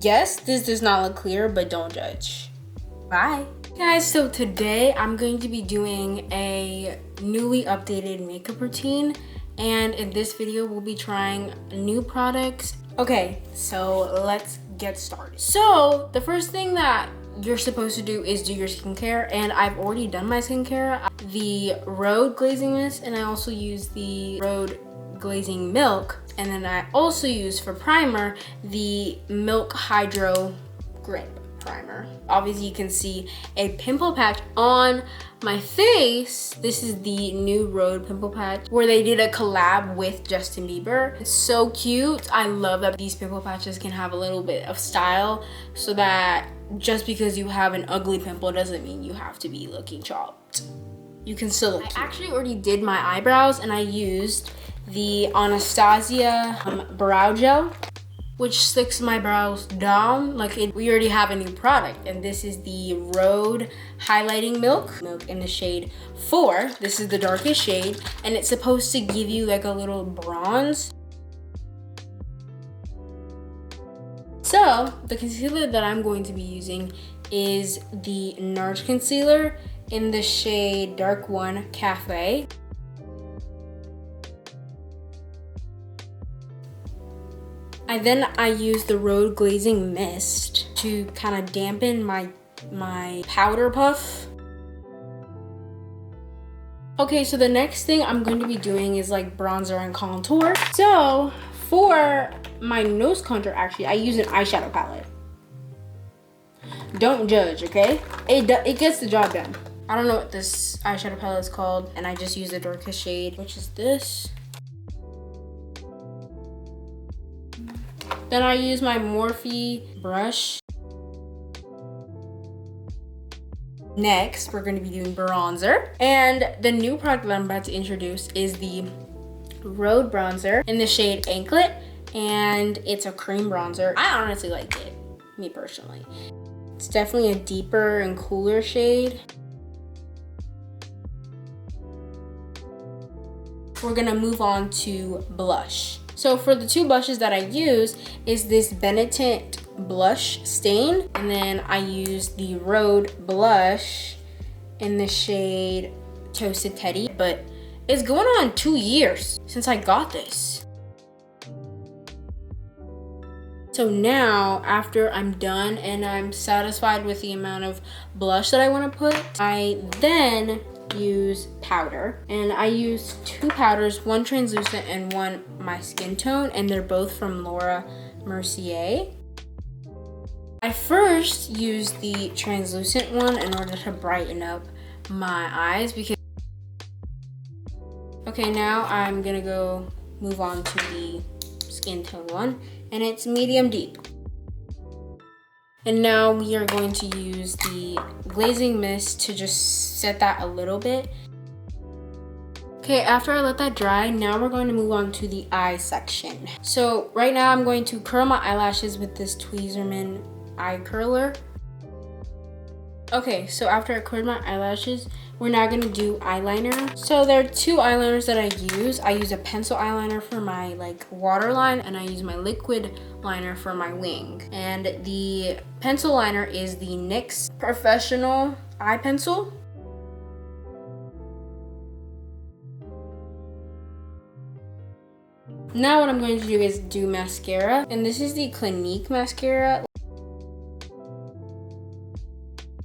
Yes, this does not look clear, but don't judge. Bye. Guys, so today I'm going to be doing a newly updated makeup routine, and in this video we'll be trying new products. Okay, so let's get started. So the first thing that you're supposed to do is do your skincare, and I've already done my skincare. The Rhode glazing mist, and I also use the Rhode glazing milk, and then I also use for primer the Milk Hydro Grip primer. Obviously you can see a pimple patch on my face. This is the new Rhode pimple patch where they did a collab with Justin Bieber. It's so cute. I love that these pimple patches can have a little bit of style, so that just because you have an ugly pimple doesn't mean you have to be looking chopped. You can still look cute. I actually already did my eyebrows, and I used the Anastasia brow gel, which sticks my brows down like it. We already have a new product, and this is the Rhode highlighting milk in the shade 4. This is the darkest shade, and it's supposed to give you like a little bronze. So the concealer that I'm going to be using is the NARS concealer in the shade Dark 1 Cafe. I use the Rhode glazing mist to kind of dampen my powder puff. Okay, so the next thing I'm going to be doing is like bronzer and contour. So for my nose contour, actually, I use an eyeshadow palette. Don't judge, okay? It gets the job done. I don't know what this eyeshadow palette is called, and I just use the darkest shade, which is this. Then I use my Morphe brush. Next, we're going to be doing bronzer. And the new product that I'm about to introduce is the Rhode bronzer in the shade Anklet. And it's a cream bronzer. I honestly like it, me personally. It's definitely a deeper and cooler shade. We're going to move on to blush. So for the two blushes that I use is this Benetint blush stain, and then I use the Rhode blush in the shade Toasted Teddy. But it's going on 2 years since I got this. So now, after I'm done and I'm satisfied with the amount of blush that I want to put, I then use powder, and I use 2 powders, one translucent and one my skin tone, and they're both from Laura Mercier. I first used the translucent one in order to brighten up my eyes because okay, now I'm gonna move on to the skin tone one, and it's medium deep. And now we are going to use the glazing mist to just set that a little bit. Okay, after I let that dry, now we're going to move on to the eye section. So right now I'm going to curl my eyelashes with this Tweezerman eye curler. Okay, so after I curled my eyelashes, we're now gonna do eyeliner. So there are 2 eyeliners that I use. I use a pencil eyeliner for my like waterline, and I use my liquid liner for my wing. And the pencil liner is the NYX Professional Eye Pencil. Now what I'm going to do is do mascara, and this is the Clinique mascara.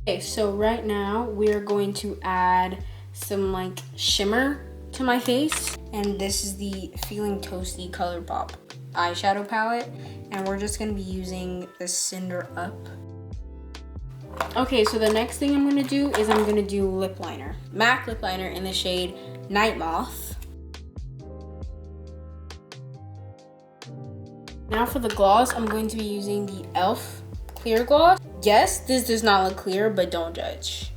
Okay, so right now we're going to add some like shimmer to my face, and this is the Feeling Toasty ColourPop eyeshadow palette, and we're just going to be using the Cinder Up. Okay, so the next thing I'm going to do is I'm going to do lip liner. MAC lip liner in the shade Night Moth. Now for the gloss, I'm going to be using the e.l.f. clear gloss. Yes, this does not look clear, but don't judge.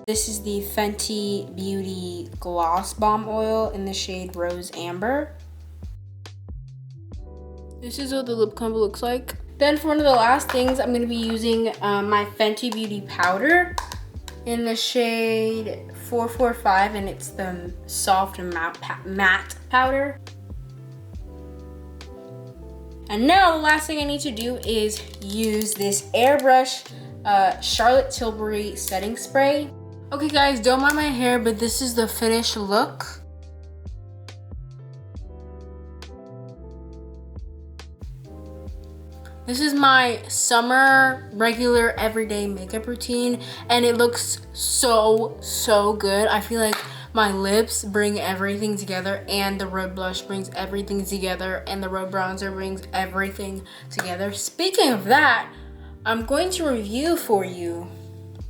This is the Fenty Beauty Gloss Bomb Oil in the shade Rose Amber. This is what the lip combo looks like. Then for one of the last things, I'm going to be using my Fenty Beauty powder in the shade 445, and it's the soft and matte powder. And now the last thing I need to do is use this airbrush Charlotte Tilbury setting spray. Okay guys, don't mind my hair, but this is the finished look. This is my summer regular everyday makeup routine and it looks so good. I feel like my lips bring everything together and the red blush brings everything together and the red bronzer brings everything together. Speaking of that, I'm going to review for you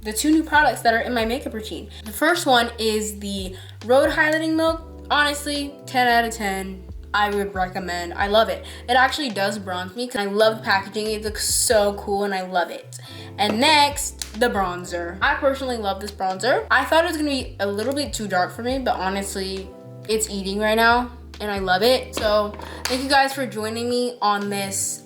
the 2 new products that are in my makeup routine. The first one is the Rhode Highlighting Milk. Honestly, 10 out of 10. I would recommend. I love it. It actually does bronze me because I love the packaging. It looks so cool and I love it. And next, the bronzer. I personally love this bronzer. I thought it was gonna be a little bit too dark for me, but honestly, it's eating right now and I love it. So thank you guys for joining me on this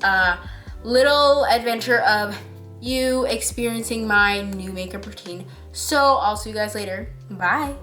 little adventure of you experiencing my new makeup routine. So I'll see you guys later. Bye.